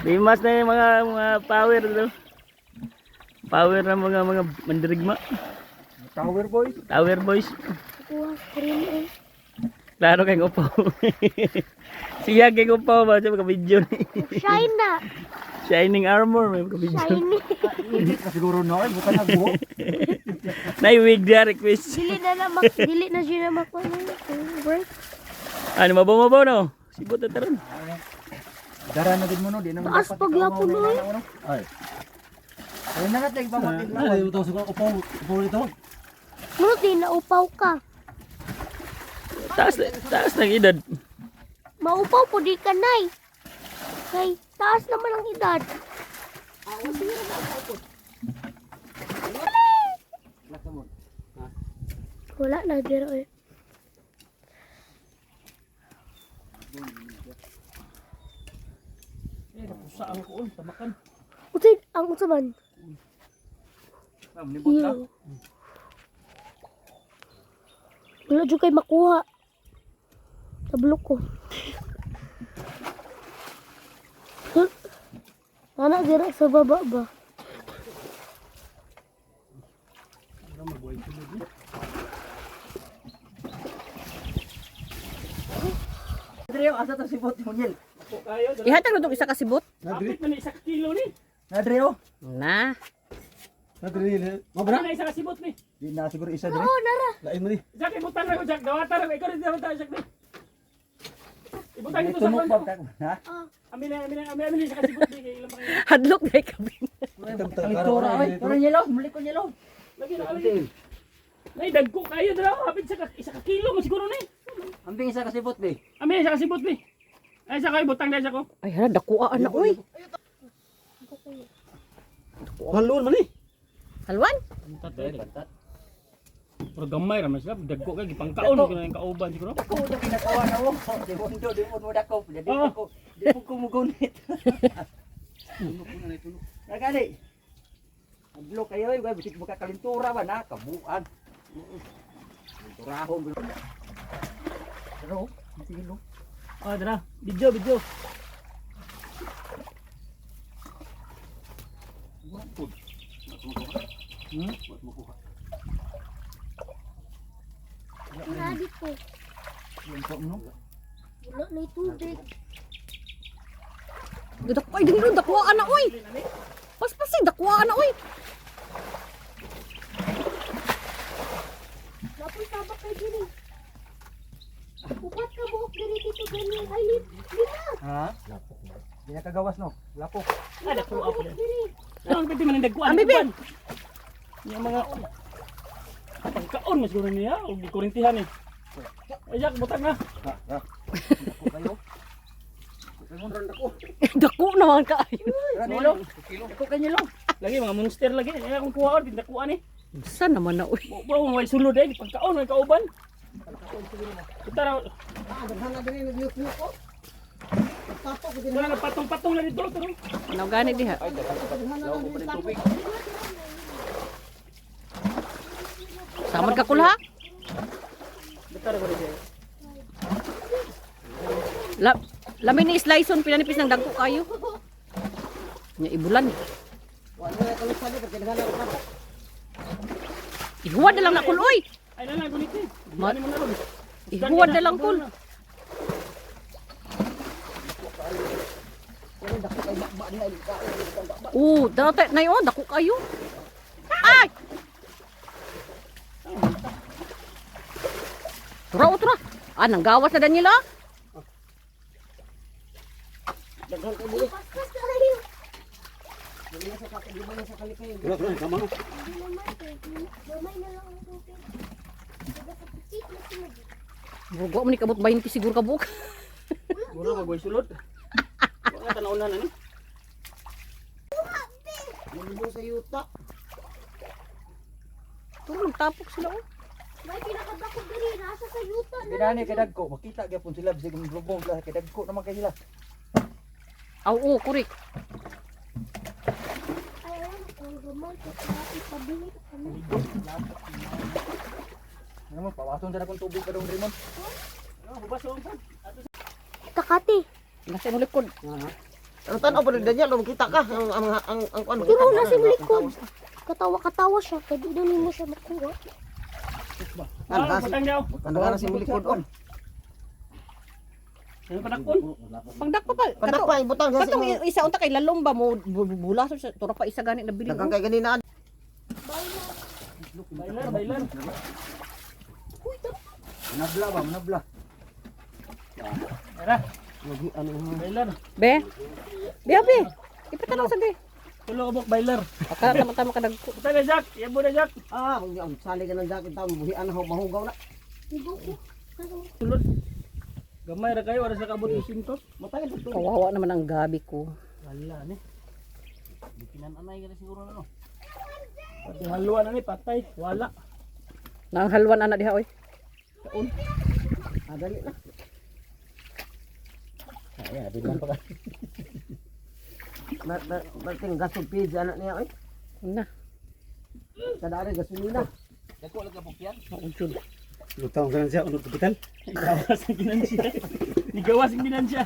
Limas na yung mga power do. Power ng mga mandirigma. Tower boys. Tower boys. Kuha screen eh. Klaro kay upaw. Siya kay upaw ba sa mga video ni. Shine na. Shining armor may mga video. Shiny. Hindi ka siguro na bukan na buhok. Nay wig dia request. Dili na siya na makuha. Work. Ano mabaw no? Sibot na taron. Dara na din mo no, di naman Taas paglapon no eh. Ay. Ay na natin pamakit na. Ay, ito siguro upaw ito. Ano din naupaw ka? Taas ng edad. Maupaw po di ka nay. Kay taas naman ang edad. Wala na dito eh. Saan ko tamakan. Utay ang usaban. Nibot na. Wala dyan kayo makuha. Tablok ko. Anak dira sa baba ba? Adrio, asa to sibot mo nyel? Ihatag na itong isa ka sibot. Kapit man isa ka kilo ni. Adrio. Na. Adrio. Mabra na isa ka sibot ni. Di na siguro isa dire. Oo, nara. Lain mo di. Jack ibutan ra ko Jack. Dawatan ra ko ikaw rin dawatan Jack ni. Ibutan dito sa Tunok kondo. pa ha? Amin isa ka sibot ni kay ilang mga. Hadlok na ikabing. Kalitura ay. Pero nyelo, muli ko nyelo. Lagi na kali. Nay dagko kayo dra hapit isa ka kilo mo siguro ni. Ambing isa ka sibot be. Amin isa ka sibot ni. Ay isa ka ibutang dai ko. Ay hala, dakuaan na oy. Halon man ni. Halwan? Pero gamay ra man sila dagko kay gipangkaon ko na yung kauban siguro. Ako do kinakawa na wo. Di mo dako. Jadi ko di ko mugunit. Nagali. Adlo kayo ay bisik buka kalintura ba na kabuan. Turahon. Pero, sige lo. Ah dra, video. Nadi ko. Wala na tubig. Ay, dingin dakuaan na oy. Paspasin, dakuaan na oy. Napoy tabak kay diri. Upat ka buhok diri dito ganyan. Ay, dira. Ha? Di na kagawas no. Lapok. Ada ko apa diri. Ano pwede man dagkuan. Ang bibi. Yung mga pangkaon mas siguro niya o gikurintihan ni. Ay Jack butang na. Ha. Ako kayo. Ako. Dako naman kaayo. Ranilo. Ako kanyo lo. Lagi mga monster lagi. Ay akong kuha din dakuan ni. Saan naman na oy. Bro, may sulod eh pangkaon may kauban. Kita raw. Daghan na diri nag-yuk ko. Tapos ko Wala na patong-patong na dito pero. Ano gani diha? Samad ka kulha? Bitar ko dito. Lamin ni slice on pinanipis ng dagko kayo. Nya ibulan. Ihuwad na lang na kuloy. Ay na gunit eh. Ma- Ano mo na ron? Ihuwad na lang kul. Dati na yun, dako kayo. Ay! Tura. Nanggawas na Daniela. Paspas tayo. Gamay na lang ang tubig. Pagkakapit na sila. Bugo mo ni kabot 20 siguro kabuk. Mura magway sulod. Wala tanaw na ano. Mo sa yuta. Tulog tapok sila oh. May pinakadako diri nasa sa yuta na. Dinani kay dagko, makita gyapon sila bisig grubong sila kay dagko naman kay sila. Aw oh, kurik. Ay, ang gamay ko ipabili ka na. Ano mo pawason sa akong tubig kadong Raymond. Ano bubason pa? Takati. Nasa mo likod. Ang tanaw pa rin niya, lumikita ka. Ang ano. Pero nasa likod. Katawa-katawa siya. Kaya di na mo siya makuha. Patang daw. Ano ka na si Mulikod on? Ano padakon? Pagdakpa pa. Padak pa, ibutang sa Katong isa unta kay lalong ba mo bulaso sa tura pa isa gani na bili. Dagang kay ganina. Bailan. Manabla ba, manabla. Tara, Ano bailar. Be. Be. Ipatanong sa be. Tulo ubok bailar. Aka tama kadagko. Patay na Jack, yabo na Jack. ang sali ka ng jacket tao, buhian na mahugaw na. Tulod. Gamay ra kayo, wala sa kabot ni Sintos. Matay na to. Kawawa naman ang gabi ko. Wala ni. Di pinananay ka siguro na no. Pati haluan na ni patay, wala. Nang halwan ana diha oy. Kaon. Dali na. Ay, di man pa ka. Bating gasol pizza anak niya, oy. Na. Kadari gasolina. Dako lang ka pukyan. Maujud. Lutang ka na siya, unod kapital. Gawas ang ginansya. Nigawas ang ginansya.